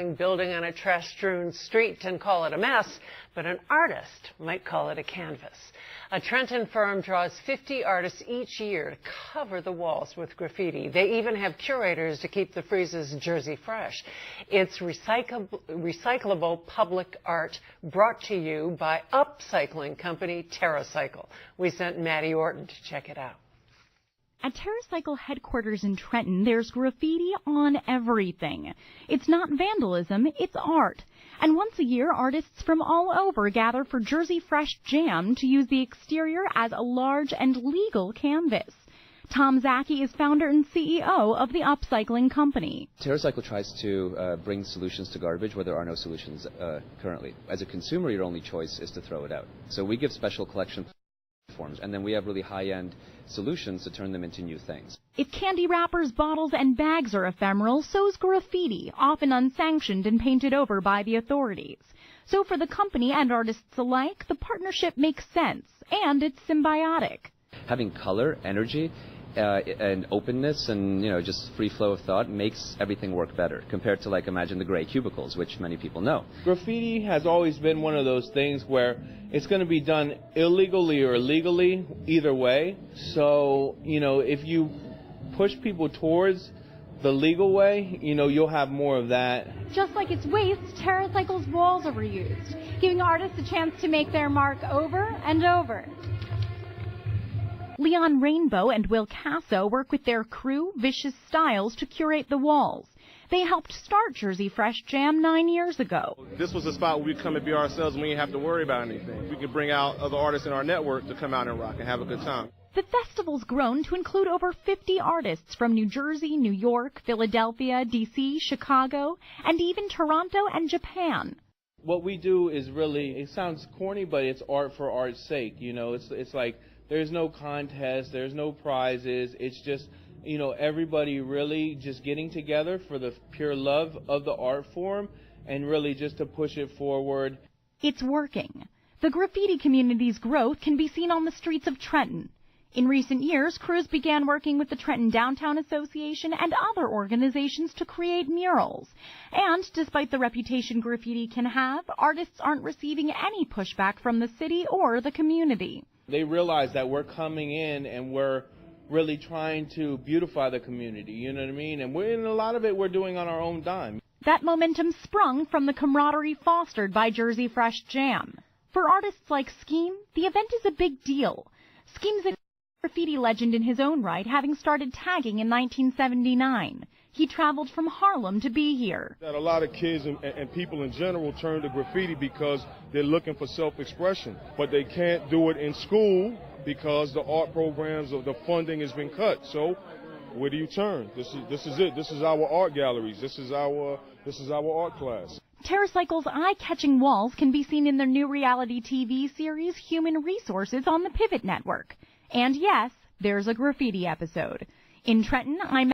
building on a trash-strewn street and call it a mess, but an artist might call it a canvas. A Trenton firm draws 50 artists each year to cover the walls with graffiti. They even have curators to keep the friezes Jersey fresh. It's recyclable public art brought to you by upcycling company TerraCycle. We sent Maddie Orton to check it out. At TerraCycle headquarters in Trenton, there's graffiti on everything. It's not vandalism, it's art. And once a year, artists from all over gather for Jersey Fresh Jam to use the exterior as a large and legal canvas. Tom Zaki is founder and CEO of the upcycling company. TerraCycle tries to bring solutions to garbage where there are no solutions currently. As a consumer, your only choice is to throw it out. So we give special collection forms, and then we have really high-end solutions to turn them into new things. If candy wrappers, bottles, and bags are ephemeral, so's graffiti, often unsanctioned and painted over by the authorities. So for the company and artists alike, the partnership makes sense, and it's symbiotic. Having color, energy, and openness and, just free flow of thought makes everything work better compared to, imagine the gray cubicles, which many people know. Graffiti has always been one of those things where it's going to be done illegally or legally, either way. So, if you push people towards the legal way, you'll have more of that. Just like its waste, TerraCycle's walls are reused, giving artists a chance to make their mark over and over. Leon Rainbow and Will Casso work with their crew, Vicious Styles, to curate the walls. They helped start Jersey Fresh Jam 9 years ago. This was a spot where we come and be ourselves and we didn't have to worry about anything. We could bring out other artists in our network to come out and rock and have a good time. The festival's grown to include over 50 artists from New Jersey, New York, Philadelphia, D.C., Chicago, and even Toronto and Japan. What we do is really, it sounds corny, but it's art for art's sake. It's like there's no contest, there's no prizes. It's just, everybody really just getting together for the pure love of the art form and really just to push it forward. It's working. The graffiti community's growth can be seen on the streets of Trenton. In recent years, crews began working with the Trenton Downtown Association and other organizations to create murals. And despite the reputation graffiti can have, artists aren't receiving any pushback from the city or the community. They realize that we're coming in and we're really trying to beautify the community, you know what I mean? And a lot of it we're doing on our own dime. That momentum sprung from the camaraderie fostered by Jersey Fresh Jam. For artists like Scheme, the event is a big deal. Scheme's a graffiti legend in his own right, having started tagging in 1979. He traveled from Harlem to be here. That a lot of kids and people in general turn to graffiti because they're looking for self-expression, but they can't do it in school because the art programs or the funding has been cut. So where do you turn? This is it. This is our art galleries. This is our art class. TerraCycle's eye-catching walls can be seen in their new reality TV series, Human Resources, on the Pivot Network. And yes, there's a graffiti episode. In Trenton, I'm